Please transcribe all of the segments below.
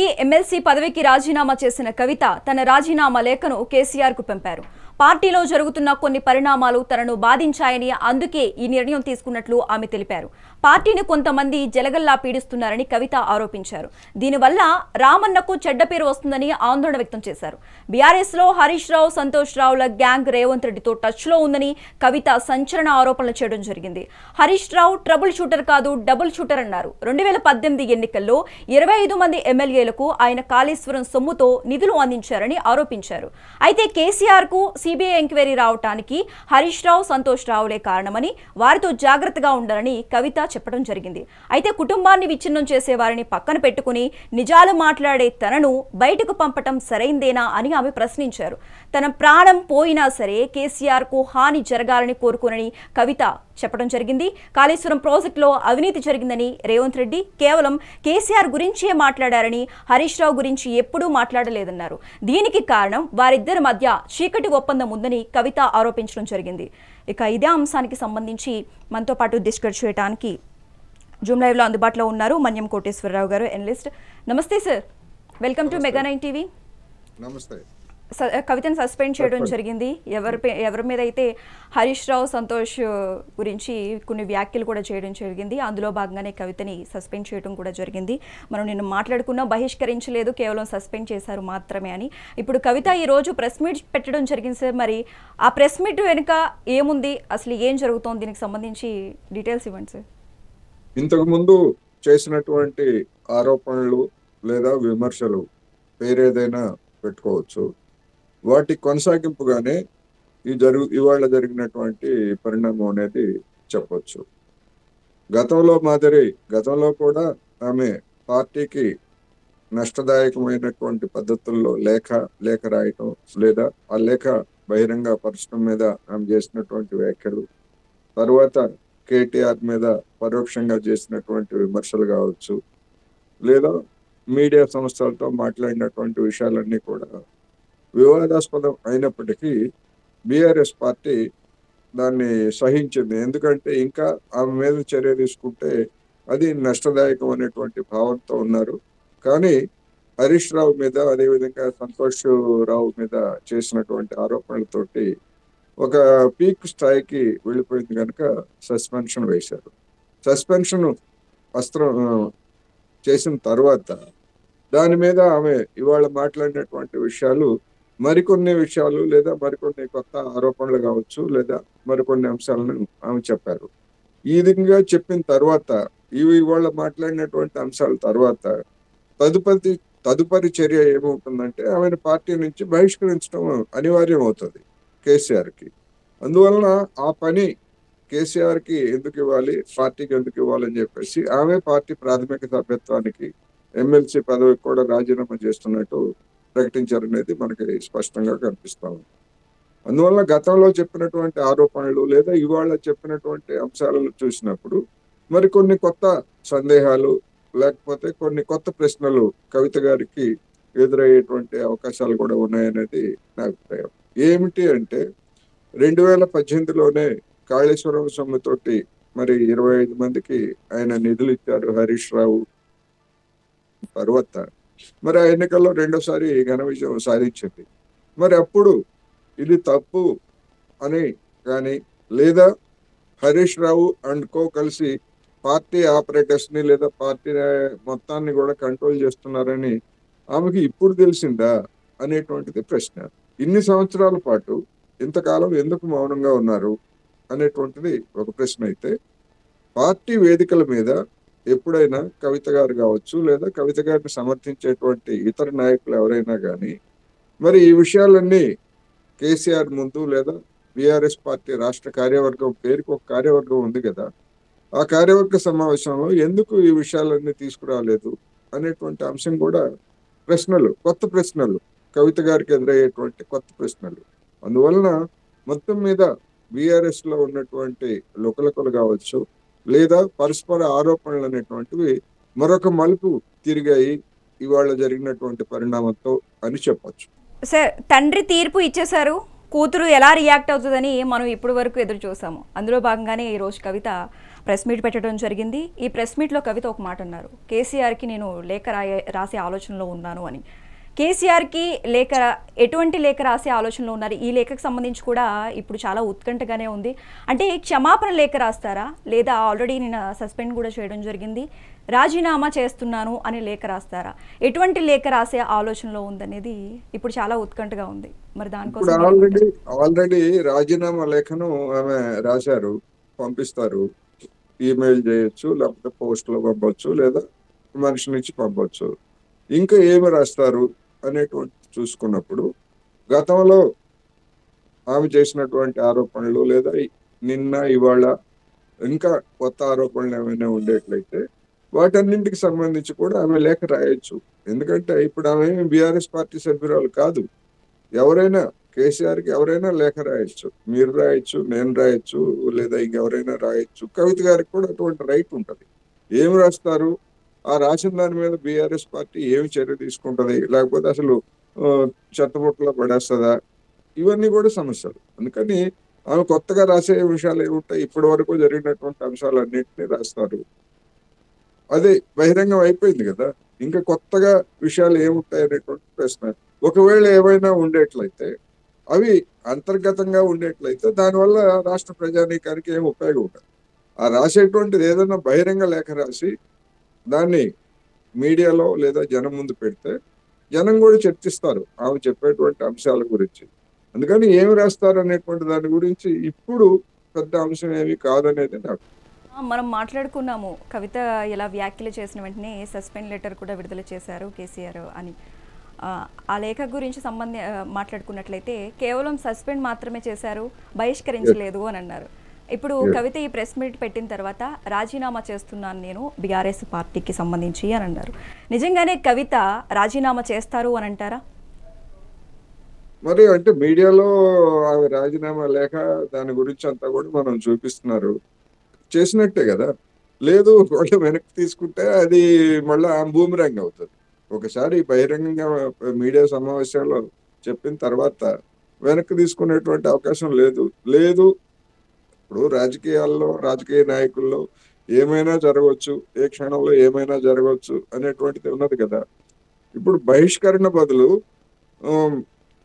ఈ ఎమ్మెల్సీ పదవికి రాజీనామా చేసిన కవిత తన రాజీనామా లేఖను కేసీఆర్ కు పంపారు. పార్టీలో జరుగుతున్న కొన్ని పరిణామాలు తనను బాధించాయని అందుకే ఈ నిర్ణయం తీసుకున్నట్లు ఆమె తెలిపారు. పార్టీని కొంతమంది జలగల్లా పీడిస్తున్నారని కవిత ఆరోపించారు. దీనివల్ల రామన్నకు చెడ్డ పేరు వస్తుందని ఆందోళన వ్యక్తం చేశారు. బీఆర్ఎస్ లో హరీష్ రావు, సంతోష్ రావుల గ్యాంగ్ రేవంత్ రెడ్డితో టచ్ లో ఉందని కవిత సంచలన ఆరోపణలు చేయడం జరిగింది. హరీష్ రావు ట్రబుల్ షూటర్ కాదు, డబుల్ షూటర్ అన్నారు. 2018 ఎన్నికల్లో 25 మంది ఎమ్మెల్యేలకు ఆయన కాళేశ్వరం సొమ్ముతో నిధులు అందించారని ఆరోపించారు. అయితే కేసీఆర్ కు సిబిఐ ఎంక్వైరీ రావటానికి హరీష్ రావు, సంతోష్ రావులే కారణమని, వారితో జాగ్రత్తగా ఉండాలని కవిత చెప్పడం జరిగింది. అయితే కుటుంబాన్ని విచ్ఛిన్నం చేసే వారిని పక్కన పెట్టుకుని నిజాలు మాట్లాడే తనను బయటకు పంపటం సరైందేనా అని ఆమె ప్రశ్నించారు. తన ప్రాణం పోయినా సరే కేసీఆర్ కు హాని జరగాలని కోరుకోనని కవిత చెప్పడం జరిగింది. కాళేశ్వరం ప్రాజెక్టులో అవినీతి జరిగిందని రేవంత్ రెడ్డి కేవలం కేసీఆర్ గురించే మాట్లాడారని, హరీష్ రావు గురించి ఎప్పుడూ మాట్లాడలేదన్నారు. దీనికి కారణం వారిద్దరి మధ్య చీకటి ఒప్పందం ఉందని కవిత ఆరోపించడం జరిగింది. ఇక ఇదే అంశానికి సంబంధించి మనతో పాటు డిస్కస్ చేయడానికి జూమ్ లైవ్ లో అందుబాటులో ఉన్నారు మన్యం కోటేశ్వరరావు గారు, ఎనలిస్ట్. నమస్తే sir, welcome to mega 9 TV. నమస్తే. కవితను సస్పెండ్ చేయడం జరిగింది. ఎవరి మీద అయితే హరీష్ రావు, సంతోష్ గురించి కొన్ని వ్యాఖ్యలు కూడా చేయడం జరిగింది. అందులో భాగంగానే కవితని సస్పెండ్ చేయడం కూడా జరిగింది. మనం నిన్న మాట్లాడుకున్నా, బహిష్కరించలేదు, కేవలం సస్పెండ్ చేశారు మాత్రమే అని. ఇప్పుడు కవిత ఈ రోజు ప్రెస్ మీట్ పెట్టడం జరిగింది సార్. మరి ఆ ప్రెస్ మీట్ వెనుక ఏముంది, అసలు ఏం జరుగుతోంది, దీనికి సంబంధించి డీటెయిల్స్ ఇవ్వండి సార్. ఇంతకు ముందు చేసినటువంటి ఆరోపణలు లేదా విమర్శలు పేరేదైనా పెట్టుకోవచ్చు. వాటి కొనసాగింపుగానే ఇవాళ జరిగినటువంటి పరిణామం అనేది చెప్పొచ్చు. గతంలో కూడా ఆమె పార్టీకి నష్టదాయకమైనటువంటి పద్ధతుల్లో లేఖ రాయటం, లేదా ఆ లేఖ బహిరంగ పరచడం మీద ఆమె చేసినటువంటి వ్యాఖ్యలు, తర్వాత కేటీఆర్ మీద పరోక్షంగా చేసినటువంటి విమర్శలు కావచ్చు, లేదా మీడియా సంస్థలతో మాట్లాడినటువంటి విషయాలన్నీ కూడా వివాదాస్పదం అయినప్పటికీ బీఆర్ఎస్ పార్టీ దాన్ని సహించింది. ఎందుకంటే ఇంకా ఆమె మీద చర్య తీసుకుంటే అది నష్టదాయకం అనేటువంటి భావంతో ఉన్నారు. కానీ హరీష్ రావు మీద, అదేవిధంగా సంతోష్ రావు మీద చేసినటువంటి ఆరోపణలతోటి ఒక పీక్ స్థాయికి వెళ్ళిపోయింది కనుక సస్పెన్షన్ వేశారు. సస్పెన్షన్ అస్త్రం చేసిన తర్వాత దాని మీద ఆమె ఇవాళ మాట్లాడినటువంటి విషయాలు, మరికొన్ని విషయాలు లేదా మరికొన్ని కొత్త ఆరోపణలు కావచ్చు, లేదా మరికొన్ని అంశాలను ఆమె చెప్పారు. ఈ విధంగా చెప్పిన తర్వాత ఇవాళ మాట్లాడినటువంటి అంశాల తర్వాత తదుపరి చర్య ఏమవుతుందంటే ఆమెను పార్టీ నుంచి బహిష్కరించడం అనివార్యం అవుతుంది కేసీఆర్కి. అందువలన ఆ పని కేసీఆర్కి ఎందుకు ఇవ్వాలి, పార్టీకి ఎందుకు ఇవ్వాలని చెప్పేసి ఆమె పార్టీ ప్రాథమిక సభ్యత్వానికి, ఎమ్మెల్సీ పదవికి కూడా రాజీనామా చేస్తున్నట్టు ప్రకటించారనేది మనకి స్పష్టంగా కనిపిస్తా ఉంది. అందువల్ల గతంలో చెప్పినటువంటి ఆరోపణలు లేదా ఇవాళ చెప్పినటువంటి అంశాలను చూసినప్పుడు మరికొన్ని కొత్త సందేహాలు, లేకపోతే కొన్ని కొత్త ప్రశ్నలు కవిత గారికి ఎదురయ్యేటువంటి అవకాశాలు కూడా ఉన్నాయనేది నా అభిప్రాయం. ఏమిటి అంటే 2018లోనే కాళేశ్వరం సొమ్ముతోటి మరి 25 మందికి ఆయన నిధులు ఇచ్చారు హరీష్ రావు. తర్వాత మరి ఆ ఎన్నికల్లో రెండోసారి ఘన విజయం సాధించింది. మరి అప్పుడు ఇది తప్పు అని కానీ, లేదా హరీష్ రావు అండ్ కో కలిసి పార్టీ ఆపరేటర్స్ ని లేదా పార్టీ మొత్తాన్ని కూడా కంట్రోల్ చేస్తున్నారని ఆమెకి ఇప్పుడు తెలిసిందా అనేటువంటిది ప్రశ్న. ఇన్ని సంవత్సరాల పాటు ఇంతకాలం ఎందుకు మౌనంగా ఉన్నారు అనేటువంటిది ఒక ప్రశ్న. అయితే పార్టీ వేదికల మీద ఎప్పుడైనా కవిత గారు కావచ్చు, లేదా కవిత గారిని సమర్థించేటువంటి ఇతర నాయకులు ఎవరైనా కానీ మరి ఈ విషయాలన్నీ కేసీఆర్ ముందు, లేదా బీఆర్ఎస్ పార్టీ రాష్ట్ర కార్యవర్గం, పేరుకి ఒక కార్యవర్గం ఉంది కదా, ఆ కార్యవర్గ సమావేశంలో ఎందుకు ఈ విషయాలన్నీ తీసుకురాలేదు అనేటువంటి అంశం కూడా కొత్త ప్రశ్నలు, కవిత గారికి ఎదురయ్యేటువంటి కొత్త ప్రశ్నలు. అందువలన మొత్తం మీద బీఆర్ఎస్ లో ఉన్నటువంటి లుకలుకలు కావచ్చు, లేదా పరస్పర ఆరోపణలు అనేటువంటివి మరొక మలుపు తిరిగాయి ఇవాళ జరిగినటువంటి పరిణామంతో అని చెప్పొచ్చు. సార్, తండ్రి తీర్పు ఇచ్చేశారు, కూతురు ఎలా రియాక్ట్ అవుతుందని మనం ఇప్పటి వరకు ఎదురు చూసాము. అందులో భాగంగానే ఈరోజు కవిత ప్రెస్ మీట్ పెట్టడం జరిగింది. ఈ ప్రెస్ మీట్లో కవిత ఒక మాట అన్నారు, కేసీఆర్కి నేను లేఖ రాసే ఆలోచనలో ఉన్నాను అని. కేసీఆర్కి ఎటువంటి లేఖ రాసే ఆలోచనలో ఉన్నారు? ఈ లేఖకు సంబంధించి కూడా ఇప్పుడు చాలా ఉత్కంఠగానే ఉంది. అంటే క్షమాపణ లేఖ రాస్తారా, లేదా ఆల్రెడీ నేను సస్పెండ్ కూడా చేయడం జరిగింది, రాజీనామా చేస్తున్నాను అని లేఖ రాస్తారా? ఎటువంటి లేఖ రాసే ఆలోచనలో ఉందనేది ఇప్పుడు చాలా ఉత్కంఠగా ఉంది. మరి దానికోసం ఆల్రెడీ రాజీనామా లేఖను ఆమె రాశారు, పంపిస్తారు. ఈమెయిల్ చేయొచ్చు, లేకపోతే పోస్ట్ లో పంపొచ్చు, లేదా మనిషి నుంచి పంపొచ్చు. ఇంకా ఏమి రాస్తారు అనేటువంటి చూసుకున్నప్పుడు, గతంలో ఆమె చేసినటువంటి ఆరోపణలు లేదా నిన్న ఇవాళ ఇంకా కొత్త ఆరోపణలు ఏమైనా ఉండేట్లయితే వాటన్నింటికి సంబంధించి కూడా ఆమె లేఖ రాయొచ్చు. ఎందుకంటే ఇప్పుడు ఆమె బీఆర్ఎస్ పార్టీ సభ్యురాలు కాదు. ఎవరైనా కేసీఆర్కి ఎవరైనా లేఖ రాయొచ్చు, మీరు రాయొచ్చు, నేను రాయొచ్చు, లేదా ఇంకెవరైనా రాయొచ్చు. కవిత గారికి కూడా అటువంటి రైట్ ఉంటుంది. ఏం రాస్తారు, ఆ రాసిన దాని మీద బీఆర్ఎస్ పార్టీ ఏమి చర్య తీసుకుంటది, లేకపోతే అసలు చెత్తబుట్టలో పడేస్తుందా, ఇవన్నీ కూడా సమస్యలు. అందుకని ఆమె కొత్తగా రాసే విషయాలు ఏముంటాయి, ఇప్పటి వరకు జరిగినటువంటి అంశాలన్నింటినీ రాస్తారు. అది బహిరంగం అయిపోయింది కదా, ఇంకా కొత్తగా విషయాలు ఏముంటాయి అనేటువంటి ప్రశ్న. ఒకవేళ ఏమైనా ఉండేట్లయితే, అవి అంతర్గతంగా ఉండేట్లయితే దానివల్ల రాష్ట్ర ప్రజానీకానికి ఏం ఉపయోగం ఉండదు. ఆ రాసేటువంటిది ఏదైనా బహిరంగ లేఖ రాసి దాన్ని మీడియాలో లేదా జనం ముందు పెడితే జనం కూడా చర్చిస్తారు ఆమె చెప్పేటువంటి అంశాల గురించి. అందుకని ఏమి రాస్తారు అనేటువంటి దాని గురించి ఇప్పుడు పెద్ద అంశం ఏమి కాదనేది నాకు. మనం మాట్లాడుకున్నాము, కవిత ఇలా వ్యాఖ్యలు చేసిన వెంటనే సస్పెండ్ లెటర్ కూడా విడుదల చేశారు కేసీఆర్ అని. ఆ లేఖ గురించి మాట్లాడుకున్నట్లయితే కేవలం సస్పెండ్ మాత్రమే చేశారు, బహిష్కరించలేదు అని అన్నారు. ఇప్పుడు కవిత ఈ ప్రెస్ మీట్ పెట్టిన తర్వాత రాజీనామా చేస్తున్నాను నేను బీఆర్ఎస్ పార్టీకి సంబంధించి అని అన్నారు. నిజంగానే కవిత రాజీనామా చేస్తారు అని అంటారా? మరి అంటే మీడియాలో ఆమె రాజీనామా లేఖ దాని గురించి అంతా కూడా మనం చూపిస్తున్నారు, చేసినట్టే కదా. లేదు ఒకవేళ వెనక్కి తీసుకుంటే అది మళ్ళీ బూమిరాంగ్ అవుతుంది. ఒకసారి బహిరంగంగా మీడియా సమావేశంలో చెప్పిన తర్వాత వెనక్కి తీసుకునేటువంటి అవకాశం లేదు. ఇప్పుడు రాజకీయాల్లో, రాజకీయ నాయకుల్లో ఏమైనా జరగవచ్చు, ఏ క్షణంలో ఏమైనా జరగవచ్చు అనేటువంటిది ఉన్నది కదా. ఇప్పుడు బహిష్కరణ బదులు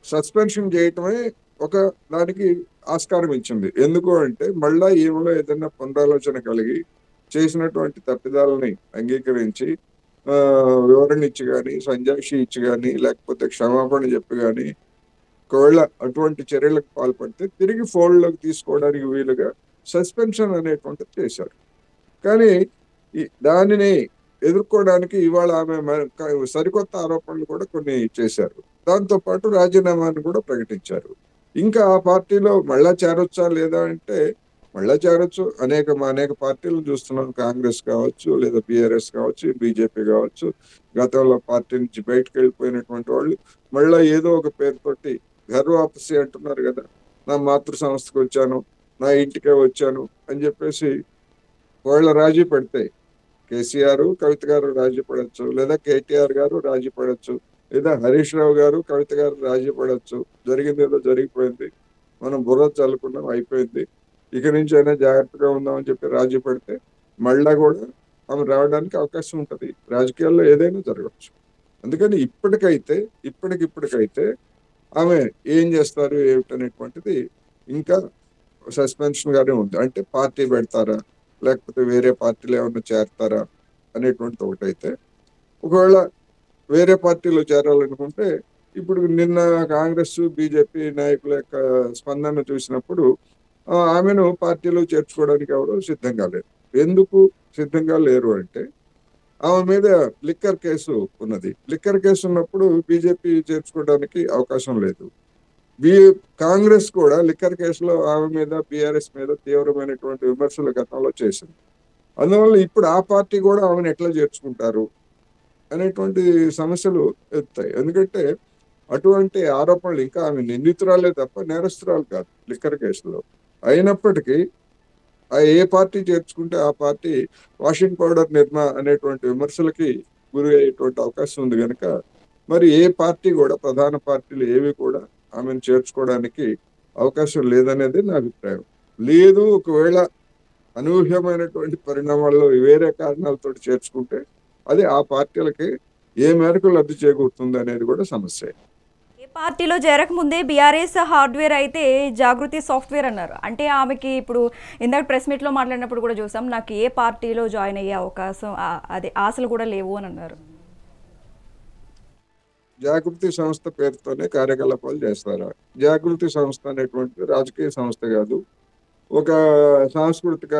సస్పెన్షన్ చేయటమే ఒక దానికి ఆస్కారం ఇచ్చింది. ఎందుకు అంటే మళ్ళా ఈమెలో ఏదైనా పునరాలోచన కలిగి చేసినటువంటి తప్పిదాలని అంగీకరించి వివరణ ఇచ్చి కానీ, సంజాయిషి ఇచ్చి కానీ, లేకపోతే క్షమాపణ చెప్పి కానీ ఒకవేళ అటువంటి చర్యలకు పాల్పడితే తిరిగి ఫోల్డ్లోకి తీసుకోవడానికి వీలుగా సస్పెన్షన్ అనేటువంటిది చేశారు. కానీ దానిని ఎదుర్కోవడానికి ఇవాళ ఆమె సరికొత్త ఆరోపణలు కూడా కొన్ని చేశారు. దాంతో పాటు రాజీనామాను కూడా ప్రకటించారు. ఇంకా ఆ పార్టీలో మళ్ళా చేరొచ్చా లేదా అంటే మళ్ళా చేరొచ్చు. అనేక పార్టీలు చూస్తున్నాం. కాంగ్రెస్ కావచ్చు, లేదా బీఆర్ఎస్ కావచ్చు, బీజేపీ కావచ్చు. గతంలో పార్టీ నుంచి బయటకు వెళ్ళిపోయినటువంటి వాళ్ళు మళ్ళా ఏదో ఒక పేరుతోటి గర్వాపసి అంటున్నారు కదా. నా మాతృ సంస్థకు వచ్చాను, నా ఇంటికే వచ్చాను అని చెప్పేసి వాళ్ళ రాజీ పడితే కేసీఆర్ కవిత గారు రాజీ పడవచ్చు, లేదా కేటీఆర్ గారు రాజీ పడవచ్చు, లేదా హరీష్ రావు గారు కవిత గారు రాజీ పడవచ్చు. జరిగింది ఏదో జరిగిపోయింది, మనం బుర్ర చల్లుకున్నాం, అయిపోయింది, ఇక నుంచి అయినా జాగ్రత్తగా ఉందామని చెప్పి రాజీ పడితే మళ్ళా కూడా ఆమె రావడానికి అవకాశం ఉంటుంది. రాజకీయాల్లో ఏదైనా జరగవచ్చు. అందుకని ఇప్పటికైతే ఆమె ఏం చేస్తారు ఏమిటనేటువంటిది ఇంకా సస్పెన్షన్ గానే ఉంది. అంటే పార్టీ పెడతారా, లేకపోతే వేరే పార్టీలో ఏమన్నా చేరతారా అనేటువంటిది ఒకటైతే, ఒకవేళ వేరే పార్టీలో చేరాలనుకుంటే ఇప్పుడు నిన్న కాంగ్రెస్ బీజేపీ నాయకుల యొక్క స్పందన చూసినప్పుడు ఆమెను పార్టీలో చేర్చుకోవడానికి ఎవరు సిద్ధంగా లేరు. ఎందుకు సిద్ధంగా లేరు అంటే ఆమె మీద లిక్కర్ కేసు ఉన్నది. లిక్కర్ కేసు ఉన్నప్పుడు బీజేపీ చేర్చుకోవడానికి అవకాశం లేదు. కాంగ్రెస్ కూడా లిక్కర్ కేసులో ఆమె మీద, బీఆర్ఎస్ మీద తీవ్రమైనటువంటి విమర్శలు గతంలో చేసింది. అందువల్ల ఇప్పుడు ఆ పార్టీ కూడా ఆమెను ఎట్లా చేర్చుకుంటారు అనేటువంటి సమస్యలు ఎత్తాయి. ఎందుకంటే అటువంటి ఆరోపణలు, ఇంకా ఆమె నిందితురాలే తప్ప నేరస్తురాలు కాదు లిక్కర్ కేసులో. అయినప్పటికీ ఏ పార్టీ చేర్చుకుంటే ఆ పార్టీ వాషింగ్ పౌడర్ నిర్మా అనేటువంటి విమర్శలకి గురి అయ్యేటువంటి అవకాశం ఉంది కనుక మరి ఏ పార్టీ కూడా, ప్రధాన పార్టీలు ఏవి కూడా ఆమెను చేర్చుకోవడానికి అవకాశం లేదనేది నా అభిప్రాయం. లేదు, ఒకవేళ అనూహ్యమైనటువంటి పరిణామాల్లో వేరే కారణాలతో చేర్చుకుంటే అది ఆ పార్టీలకి ఏ మేరకు లబ్ధి చేకూరుతుంది అనేది కూడా సమస్య. ఏ పార్టీలో చేరకముందే బీఆర్ఎస్ హార్డ్వేర్ అయితే జాగృతి సాఫ్ట్వేర్ అన్నారు. అంటే ఆమెకి ఇప్పుడు ఇందాక ప్రెస్ మీట్లో మాట్లాడినప్పుడు కూడా చూసాం, నాకు ఏ పార్టీలో జాయిన్ అయ్యే అవకాశం అదే ఆశలు కూడా లేవు అని అన్నారు. జాగృతి సంస్థ పేరుతోనే కార్యకలాపాలు చేస్తారా? జాగృతి సంస్థ అనేటువంటిది రాజకీయ సంస్థ కాదు, ఒక సాంస్కృతిక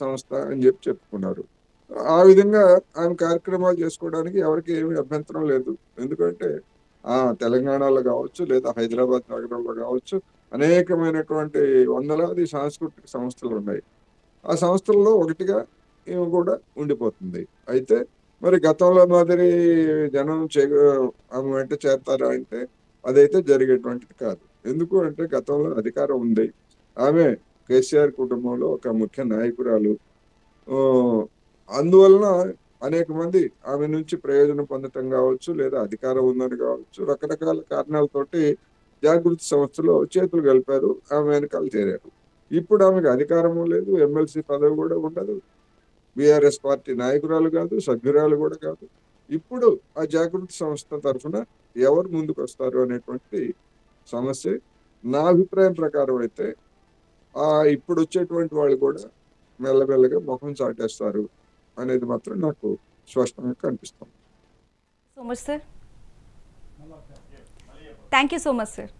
సంస్థ అని చెప్పుకున్నారు. ఆ విధంగా ఆమె కార్యక్రమాలు చేసుకోవడానికి ఎవరికి ఏమీ అభ్యంతరం లేదు. ఎందుకంటే తెలంగాణలో కావచ్చు, లేదా హైదరాబాద్ నగరంలో కావచ్చు, అనేకమైనటువంటి వందలాది సాంస్కృతిక సంస్థలు ఉన్నాయి. ఆ సంస్థల్లో ఒకటిగా ఈమె కూడా ఉండిపోతుంది. అయితే మరి గతంలో మాదిరి జనం ఆమె వెంట చేస్తారా అంటే అదైతే జరిగేటువంటిది కాదు. ఎందుకు అంటే గతంలో అధికారం ఉంది, ఆమె కేసీఆర్ కుటుంబంలో ఒక ముఖ్య నాయకురాలు. అందువలన అనేక మంది ఆమె నుంచి ప్రయోజనం పొందటం కావచ్చు, లేదా అధికారం ఉందని కావచ్చు, రకరకాల కారణాలతోటి జాగృతి సంస్థలో చేతులు కలిపారు, ఆమె వెనకాల చేరారు. ఇప్పుడు ఆమెకు అధికారము లేదు, ఎమ్మెల్సీ పదవి కూడా ఉండదు, బీఆర్ఎస్ పార్టీ నాయకురాలు కాదు, సభ్యురాలు కూడా కాదు. ఇప్పుడు ఆ జాగృతి సంస్థ తరఫున ఎవరు ముందుకు వస్తారు అనేటువంటి సమస్య. నా అభిప్రాయం ప్రకారం అయితే ఇప్పుడు వచ్చేటువంటి వాళ్ళు కూడా మెల్లమెల్లగా ముఖం చాటేస్తారు అనేది మాత్రం నాకు స్పష్టంగా కనిపిస్తుంది. So much sir, thank you so much sir.